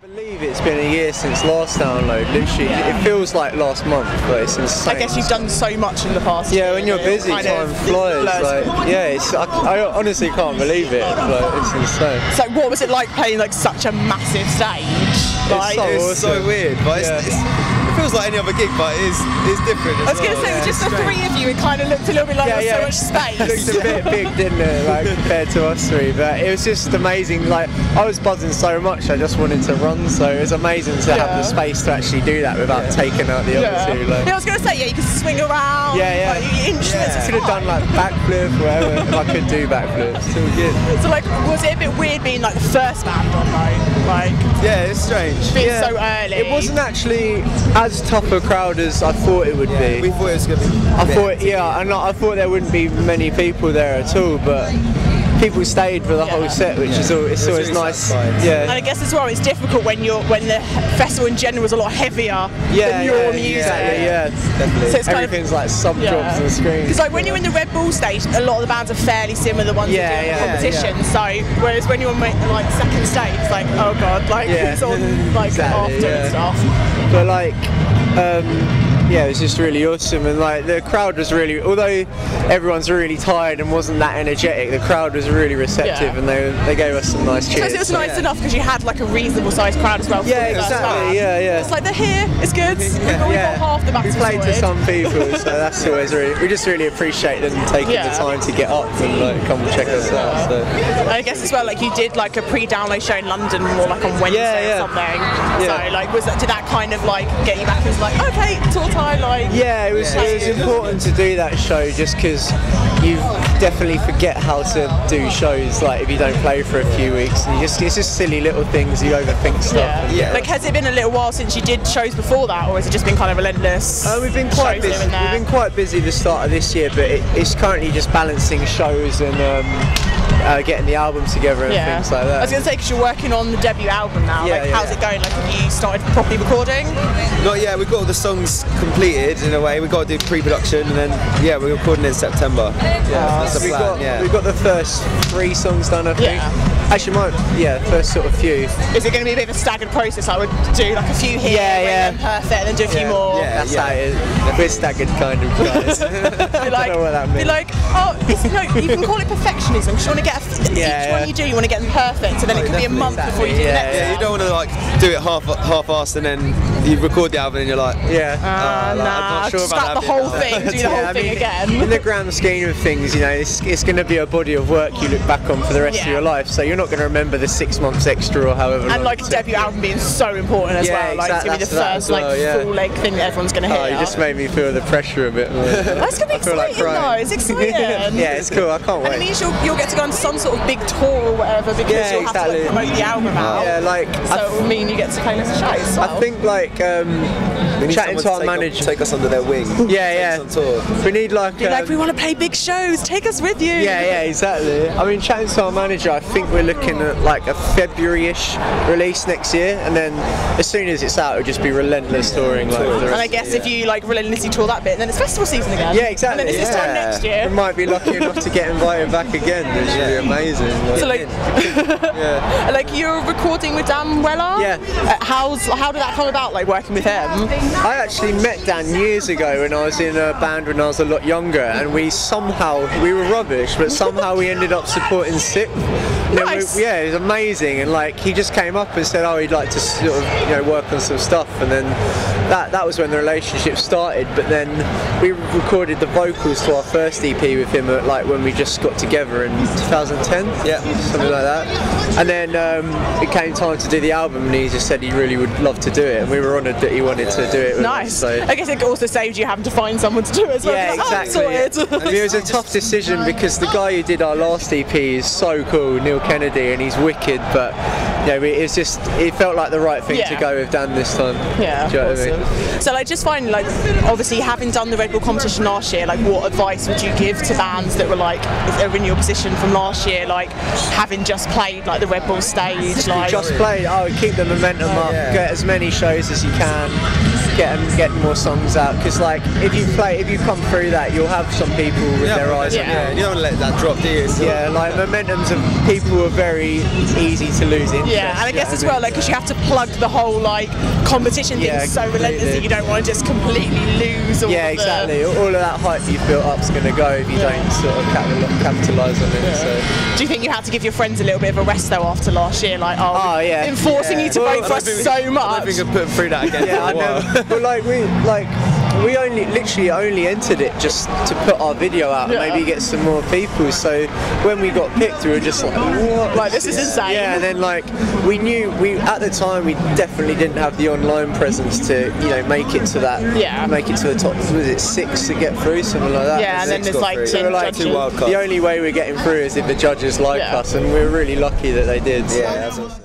I believe it's been a year since last download, literally. It feels like last month, but it's insane. I guess you've done so much in the past year. Yeah, when you're busy, time flies. Like, yeah, I honestly can't believe it. Like, it's insane. So what was it like playing like such a massive stage? Like, it's so weird, but it feels like any other gig, but it's different. I was going to say, with just the three of you, it kind of looked a little bit like there was so much space. It looked a bit big, didn't it, like compared to us three? But it was just amazing. Like, I was buzzing so much, I just wanted to run. So it was amazing to have the space to actually do that without taking out the other two. Like. I was going to say, you could swing around. Yeah. Like, instruments. I could have done like backflip, whatever. If I could do backflips, still good. So like, was it a bit weird being like the first band on though? Like, yeah, it's strange. Being so early. It wasn't actually as tough a crowd as I thought it would be. We thought it was going to be. I thought there wouldn't be many people there at all, but people stayed for the whole set, which is always really nice. satisfying. And I guess as well, it's difficult when the festival in general is a lot heavier than your music. Definitely. So it's everything's like sub drops on the screen. Because like when you're in the Red Bull stage, a lot of the bands are fairly similar to the ones that do the competition. So whereas when you're on like second stage, it's like oh god, like it's on like after and stuff. But like. Yeah, it was just really awesome, and like the crowd was really, although everyone's really tired and wasn't that energetic, the crowd was really receptive, and they gave us some nice cheers. Because it was nice enough because you had like a reasonable sized crowd as well. Yeah, exactly. Yeah. It's like they're here, it's good. We've got half the backs. We played to some people, so that's always we just really appreciate them taking the time to get up and like come and check us out. So. I guess as well, like you did like a pre-download show in London, more like on Wednesday or something. So like, did that kind of like get you back? It was like okay, tour time. Like, it was important to do that show just because you definitely forget how to do shows like if you don't play for a few weeks. And it's just silly little things, you overthink stuff. Like has it been a little while since you did shows before that, or has it just been kind of relentless? We've been quite busy. We've been quite busy the start of this year, but it's currently just balancing shows and getting the album together and things like that. I was going to say, because you're working on the debut album now, like how's it going? Like have you started properly recording? Not yet, we've got all the songs completed in a way. We've got to do pre-production and then we're recording in September. That's the plan. We've got the first 3 songs done, I think. Actually, first sort of few. Is it going to be a bit of a staggered process? I would do like a few here, and then perfect, and then do a few more. That's how it is. We're staggered kind of guys. I don't know what that means. Be like, you can call it perfectionism because you want to get each one you do, you want to get them perfect, so then it can be a month before you do the next one. You don't want to like do it half-assed and then you record the album and you're like, I'm not sure about that. The whole thing, do the whole thing again. In the grand scheme of things, it's going to be a body of work you look back on for the rest of your life, so you're not going to remember the 6 months extra or however long. And like a debut album being so important as well, like it's going to be the first full leg thing that everyone's going to hear. You just made me feel the pressure a bit more. That's going to be exciting though, it's exciting. It's cool, I can't wait. And it means you'll get to go on some sort of big tour or whatever because you'll have to promote the album out. So it will mean you get to play lots of shows. I think like chatting to our manager, take us under their wing. On tour. We need like we want to play big shows. Take us with you. Exactly. I mean, chatting to our manager, I think we're looking at like a February-ish release next year, and then as soon as it's out, it'll just be relentless touring. Like, and I guess if you like relentlessly tour that bit, then it's festival season again. Yeah, exactly. And then it's this time next year. We might be lucky enough to get invited back again, which would be amazing. So like you're recording with Dan Weller. How did that come about? Like working with him? I actually met Dan years ago when I was in a band when I was a lot younger, and we were rubbish, but somehow we ended up supporting Zip. Nice. It was amazing, and like he just came up and said, he'd like to sort of work on some stuff, and then that was when the relationship started. But then we recorded the vocals to our first EP with him at like when we just got together in 2010, something like that. And then it came time to do the album, and he just said he really would love to do it, and we were honoured that he wanted to do it with us, so. I guess it also saved you having to find someone to do it as well. Yeah, exactly. I mean, it was a tough decision because the guy who did our last EP is so cool, Neil Kennedy, and he's wicked, but it felt like the right thing to go with Dan this time. Do you know what I mean? So like just finally, like obviously having done the Red Bull competition last year, like what advice would you give to bands that were like are in your position from last year, like having just played like the Red Bull stage, like just played, keep the momentum up, get as many shows as you can, get more songs out, because like if you come through that, you'll have some people with their eyes on you. You don't want to let that drop, do you? Like momentum's people are very easy to lose interest Yeah, and I guess as well, like, because you have to plug the whole like competition thing so relentlessly, you don't want to just completely lose all exactly. All of that hype you've built up's going to go if you don't sort of capitalise on it. So. Do you think you had to give your friends a little bit of a rest though after last year? Like, enforcing you to vote for us so much. I don't think I've put them through that again. I know. But we literally only entered it just to put our video out and maybe get some more people. So when we got picked, we were just like, what? Like, this is insane. Yeah, and then like we knew at the time we definitely didn't have the online presence to make it to that. Yeah. Make it to the top. Was it 6 to get through, something like that? Yeah, and then there's like 10 judges. The only way we're getting through is if the judges like us, and we're really lucky that they did. Yeah, that's awesome.